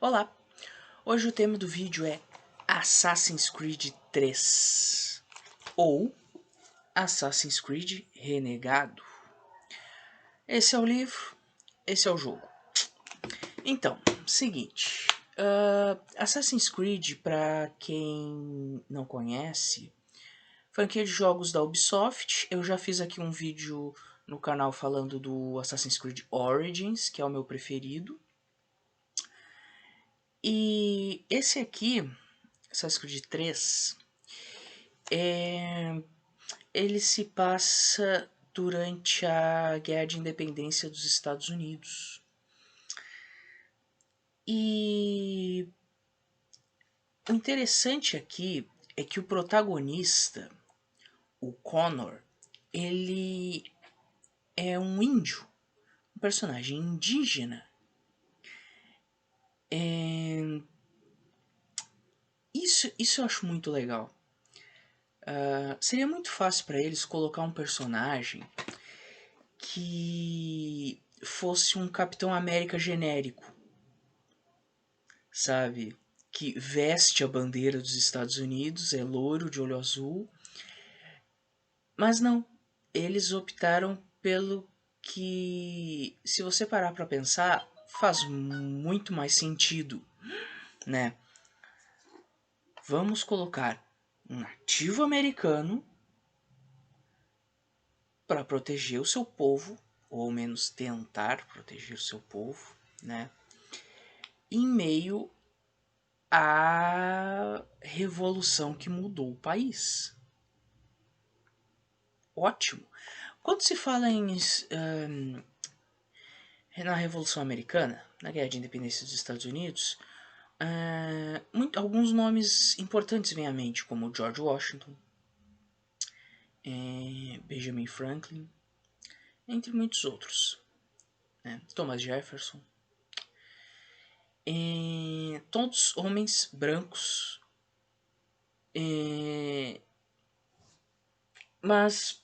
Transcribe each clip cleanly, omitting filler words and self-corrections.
Olá! Hoje o tema do vídeo é Assassin's Creed 3 ou Assassin's Creed Renegado. Esse é o livro, esse é o jogo. Então, seguinte, Assassin's Creed, para quem não conhece, franquia de jogos da Ubisoft. Eu já fiz aqui um vídeo no canal falando do Assassin's Creed Origins, que é o meu preferido. E esse aqui, Assassin's Creed 3, ele se passa durante a Guerra de Independência dos Estados Unidos. E o interessante aqui é que o protagonista, o Connor, ele é um índio, um personagem indígena. Isso eu acho muito legal. Seria muito fácil para eles colocar um personagem que fosse um Capitão América genérico, sabe? Que veste a bandeira dos Estados Unidos, é loiro, de olho azul. Mas não, eles optaram pelo que, se você parar para pensar, faz muito mais sentido, né? Vamos colocar um nativo americano para proteger o seu povo, ou ao menos tentar proteger o seu povo, né? Em meio à revolução que mudou o país. Ótimo. Quando se fala na Revolução Americana, na Guerra de Independência dos Estados Unidos, alguns nomes importantes vêm à mente, como George Washington, Benjamin Franklin, entre muitos outros, né? Thomas Jefferson. Todos homens brancos, mas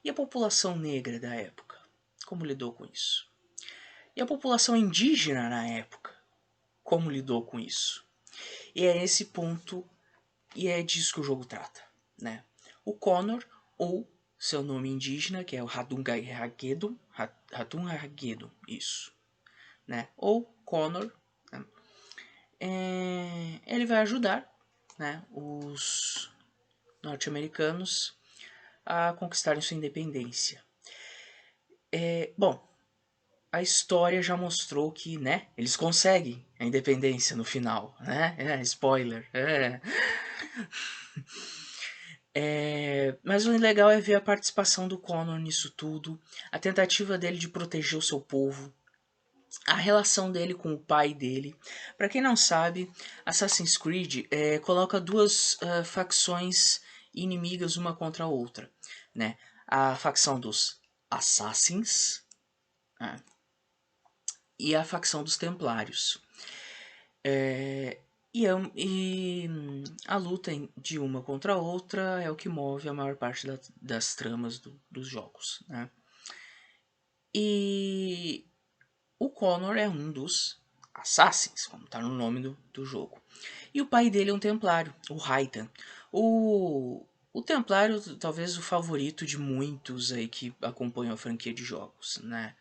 e a população negra da época? Como lidou com isso? E a população indígena na época? Como lidou com isso? E é esse ponto, e é disso que o jogo trata, né? O Connor, ou seu nome indígena, que é o Hadunga-Hageddon, isso, né? Ou Connor, né? Ele vai ajudar, né, os norte-americanos a conquistarem sua independência. Bom, a história já mostrou que, né, eles conseguem a independência no final, né? Spoiler. Mas o legal é ver a participação do Connor nisso tudo, a tentativa dele de proteger o seu povo, a relação dele com o pai dele. Para quem não sabe, Assassin's Creed coloca duas facções inimigas uma contra a outra, né? A facção dos Assassins, né? E a facção dos Templários. A luta de uma contra a outra é o que move a maior parte das tramas dos jogos, né? E o Connor é um dos Assassins, como está no nome do jogo. E o pai dele é um templário, o Raiden. O templário, talvez o favorito de muitos aí que acompanham a franquia de jogos, né?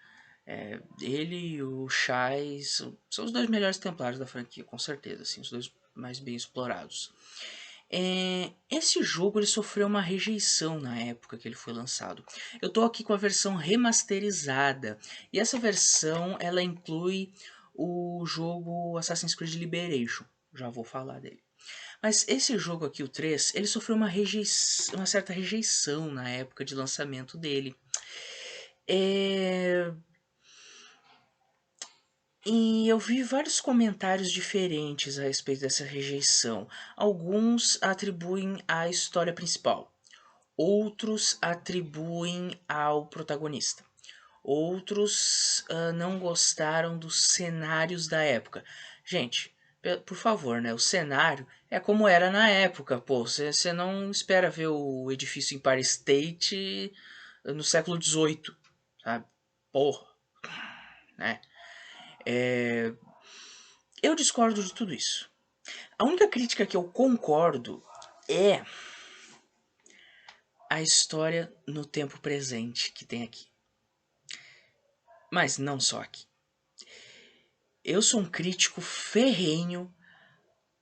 Ele e o Shai são os dois melhores templários da franquia, com certeza, assim, os dois mais bem explorados. Esse jogo ele sofreu uma rejeição na época que ele foi lançado. Eu estou aqui com a versão remasterizada, e essa versão ela inclui o jogo Assassin's Creed Liberation, já vou falar dele. Mas esse jogo aqui, o 3, ele sofreu uma certa rejeição na época de lançamento dele. E eu vi vários comentários diferentes a respeito dessa rejeição. Alguns atribuem à história principal, outros atribuem ao protagonista. Outros não gostaram dos cenários da época. Gente, por favor, né? O cenário é como era na época, pô. Você não espera ver o edifício Empire State no século XVIII, sabe? Porra, né? eu discordo de tudo isso. A única crítica que eu concordo é a história no tempo presente que tem aqui. Mas não só aqui. Eu sou um crítico ferrenho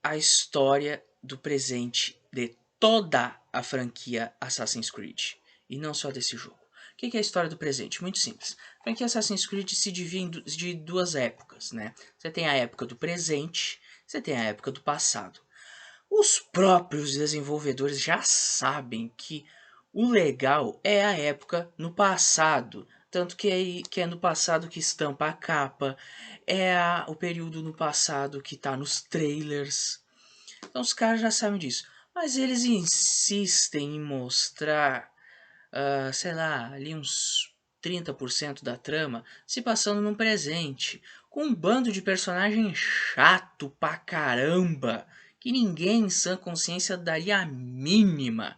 à história do presente de toda a franquia Assassin's Creed. E não só desse jogo. O que é a história do presente? Muito simples. A franquia Assassin's Creed se divide de duas épocas, né? Você tem a época do presente, você tem a época do passado. Os próprios desenvolvedores já sabem que o legal é a época no passado. Tanto que é no passado que estampa a capa, o período no passado que tá nos trailers. Então os caras já sabem disso. Mas eles insistem em mostrar, sei lá, ali uns 30% da trama se passando num presente, com um bando de personagem chato pra caramba, que ninguém em sã consciência daria a mínima.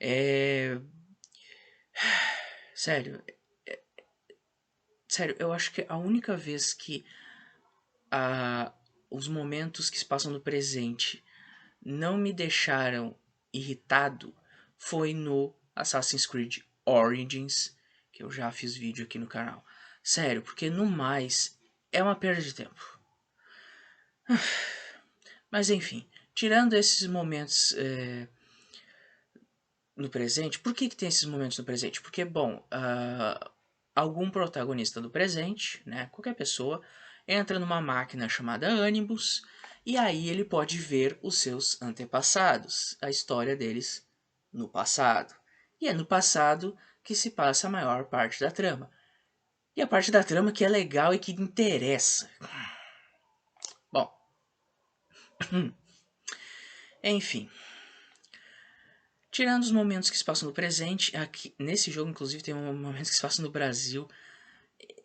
É. Sério, sério, eu acho que a única vez que os momentos que se passam no presente não me deixaram irritado foi no Assassin's Creed Origins, que eu já fiz vídeo aqui no canal. Sério, porque no mais é uma perda de tempo. Mas enfim, tirando esses momentos no presente, por que tem esses momentos no presente? Porque, bom, algum protagonista do presente, né, qualquer pessoa, entra numa máquina chamada Animus e aí ele pode ver os seus antepassados, a história deles no passado. E é no passado que se passa a maior parte da trama. E a parte da trama que é legal e que interessa. Bom, enfim. Tirando os momentos que se passam no presente, aqui, nesse jogo, inclusive, tem momentos que se passam no Brasil.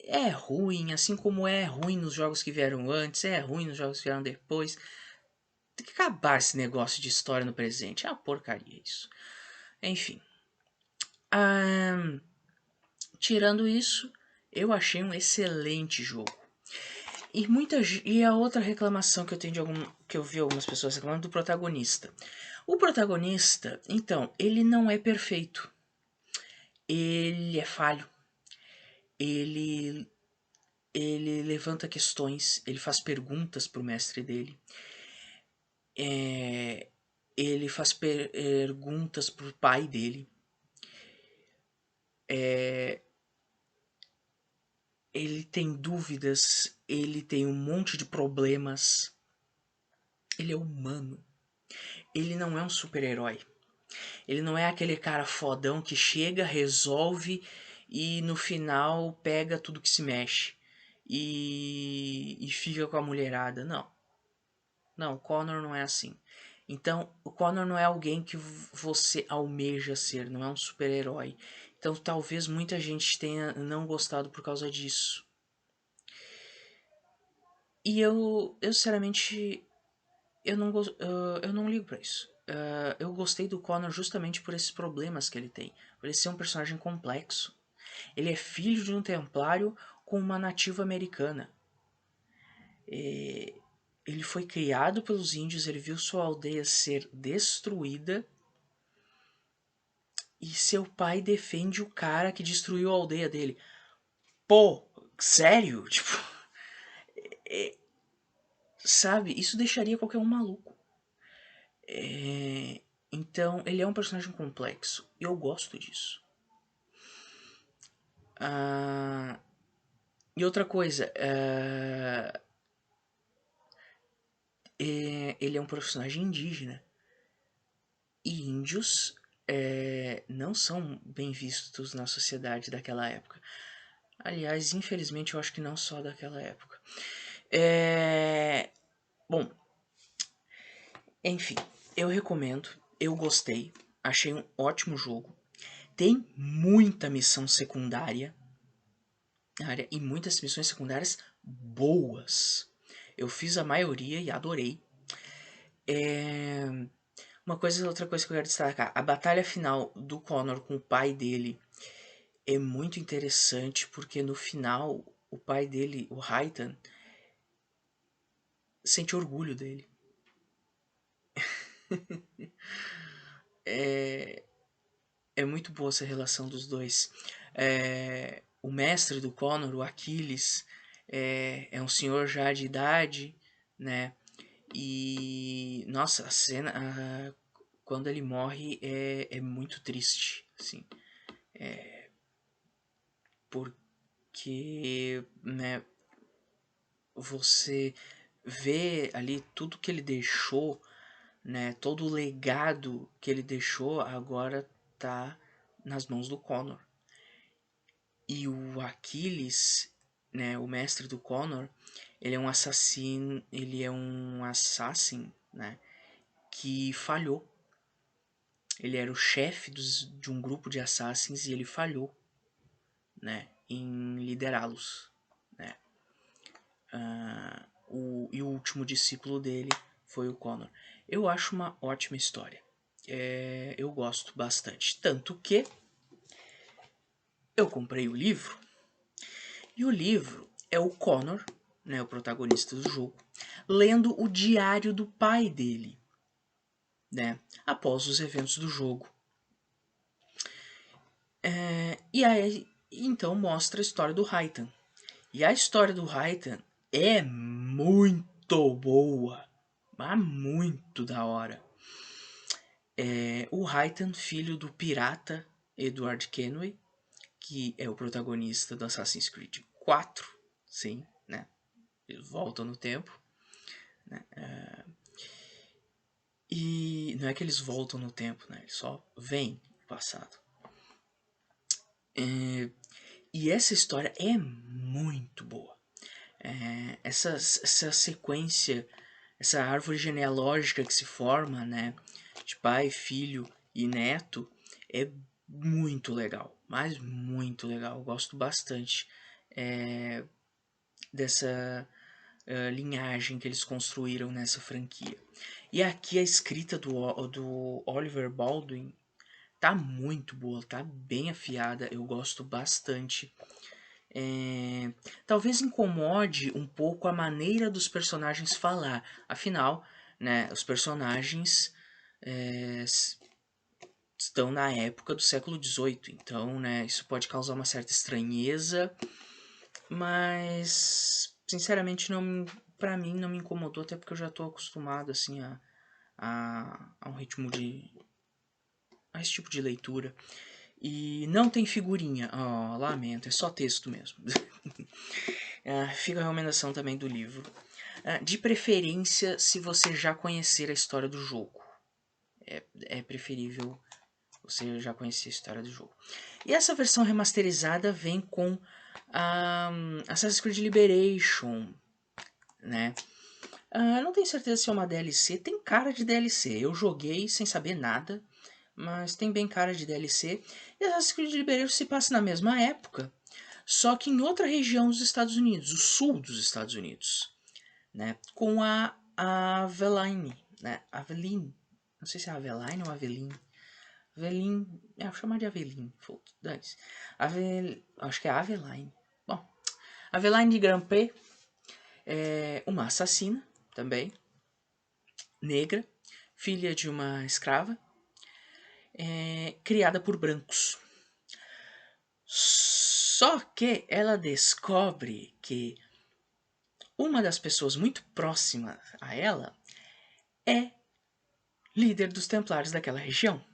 É ruim, assim como é ruim nos jogos que vieram antes, é ruim nos jogos que vieram depois. Tem que acabar esse negócio de história no presente. É uma porcaria isso. Enfim. Tirando isso, eu achei um excelente jogo. E a outra reclamação que eu tenho que eu vi algumas pessoas reclamando do protagonista. O protagonista, então, ele não é perfeito. Ele é falho. Ele ele levanta questões, ele faz perguntas pro mestre dele. Ele faz perguntas pro pai dele. Ele tem dúvidas, ele tem um monte de problemas. Ele é humano. Ele não é um super-herói. Ele não é aquele cara fodão que chega, resolve e no final pega tudo que se mexe e fica com a mulherada. Não. Não, o Connor não é assim. Então, o Connor não é alguém que você almeja ser, não é um super-herói. Então, talvez muita gente tenha não gostado por causa disso. E eu sinceramente, eu não ligo pra isso. Eu gostei do Connor justamente por esses problemas que ele tem. Por ele ser um personagem complexo. Ele é filho de um templário com uma nativa americana. Ele foi criado pelos índios, ele viu sua aldeia ser destruída e seu pai defende o cara que destruiu a aldeia dele. Pô, sério? Tipo, sabe? Isso deixaria qualquer um maluco. Então, ele é um personagem complexo. E eu gosto disso. E outra coisa, ele é um personagem indígena. E índios não são bem vistos na sociedade daquela época. Aliás, infelizmente, eu acho que não só daquela época. Bom, enfim, eu recomendo, eu gostei, achei um ótimo jogo. Tem muita missão secundária e muitas missões secundárias boas. Eu fiz a maioria e adorei. Outra coisa que eu quero destacar, a batalha final do Connor com o pai dele é muito interessante porque no final o pai dele, o Raiden, sente orgulho dele. É muito boa essa relação dos dois. O mestre do Connor, o Aquiles, é um senhor já de idade, né? E nossa, a cena, quando ele morre é muito triste, assim, porque, né, você vê ali tudo que ele deixou, né, todo o legado que ele deixou agora tá nas mãos do Connor. E o Aquiles, né, o mestre do Connor, ele é um assassino, né, que falhou. Ele era o chefe de um grupo de assassins e ele falhou, né, em liderá-los, né. E o último discípulo dele foi o Connor. Eu acho uma ótima história. Eu gosto bastante. Tanto que eu comprei o livro. E o livro é o Connor, né, o protagonista do jogo, lendo o diário do pai dele, né, após os eventos do jogo. E aí, então mostra a história do Raitan. E a história do Raitan é muito boa, mas muito da hora. O Raitan, filho do pirata Edward Kenway, que é o protagonista do Assassin's Creed 4, sim, né? Ele volta no tempo. E não é que eles voltam no tempo, né? Eles só vêm do passado. E essa história é muito boa. Essa sequência, essa árvore genealógica que se forma, né? De pai, filho e neto, é muito legal. Mas muito legal. Eu gosto bastante dessa linhagem que eles construíram nessa franquia. E aqui a escrita do Oliver Baldwin tá muito boa, tá bem afiada, eu gosto bastante. Talvez incomode um pouco a maneira dos personagens falar, afinal, né, os personagens estão na época do século XVIII, então, né, isso pode causar uma certa estranheza, mas sinceramente não, para mim não me incomodou, até porque eu já estou acostumado assim a um ritmo a esse tipo de leitura. E não tem figurinha. Oh, lamento, é só texto mesmo. Fica a recomendação também do livro. De preferência, se você já conhecer a história do jogo. É preferível você já conhecer a história do jogo. E essa versão remasterizada vem com Assassin's Creed Liberation, né? Não tenho certeza se é uma DLC. Tem cara de DLC. Eu joguei sem saber nada, mas tem bem cara de DLC. E Assassin's Creed Liberation se passa na mesma época, só que em outra região dos Estados Unidos, o sul dos Estados Unidos, né? Com a Aveline, né? Aveline. Não sei se é Aveline ou Aveline. Aveline, vou chamar de Aveline. Acho que é Aveline. Bom, Aveline de Grand-Pré é uma assassina também, negra, filha de uma escrava, criada por brancos. Só que ela descobre que uma das pessoas muito próximas a ela é líder dos Templários daquela região.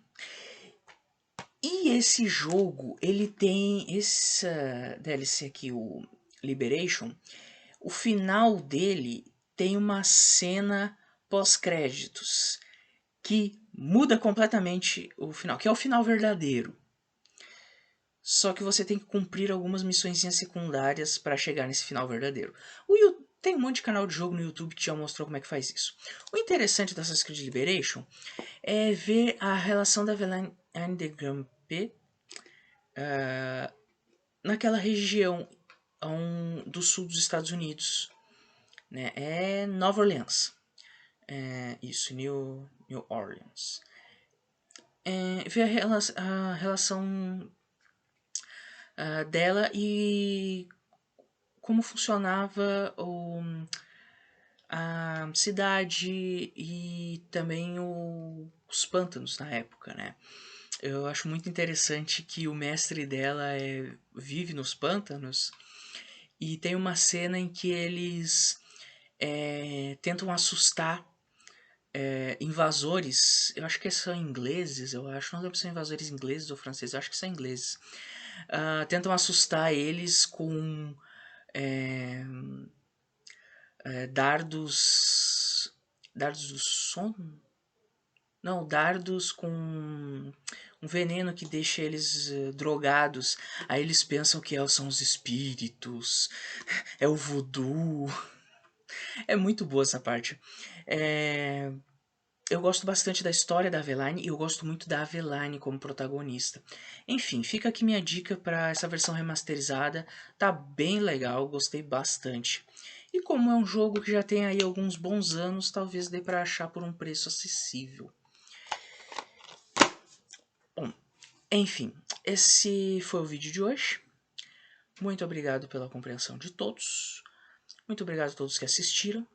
E esse jogo, ele tem essa DLC aqui, o Liberation, o final dele tem uma cena pós-créditos que muda completamente o final, que é o final verdadeiro. Só que você tem que cumprir algumas missõezinhas secundárias para chegar nesse final verdadeiro. Tem um monte de canal de jogo no YouTube que já mostrou como é que faz isso. O interessante dessa Assassin's Creed Liberation é ver a relação da Aveline de Grand-Pré naquela região do sul dos Estados Unidos. Né? É Nova Orleans. Isso, New Orleans. Ver a relação dela e como funcionava a cidade e também os pântanos na época, né? Eu acho muito interessante que o mestre dela vive nos pântanos e tem uma cena em que eles tentam assustar invasores. Eu acho que são ingleses, eu acho. Não lembro se são invasores ingleses ou franceses, eu acho que são ingleses. Tentam assustar eles com é, dardos. Dardos do sono? Não, dardos com um veneno que deixa eles drogados. Aí eles pensam que são os espíritos, é o voodoo. É muito boa essa parte. É, eu gosto bastante da história da Aveline e eu gosto muito da Aveline como protagonista. Enfim, fica aqui minha dica para essa versão remasterizada. Tá bem legal, gostei bastante. E como é um jogo que já tem aí alguns bons anos, talvez dê para achar por um preço acessível. Bom, enfim, esse foi o vídeo de hoje. Muito obrigado pela compreensão de todos. Muito obrigado a todos que assistiram.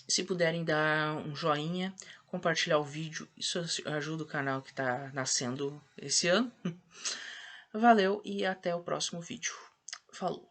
Se puderem dar um joinha, compartilhar o vídeo, isso ajuda o canal que está nascendo esse ano. Valeu e até o próximo vídeo. Falou!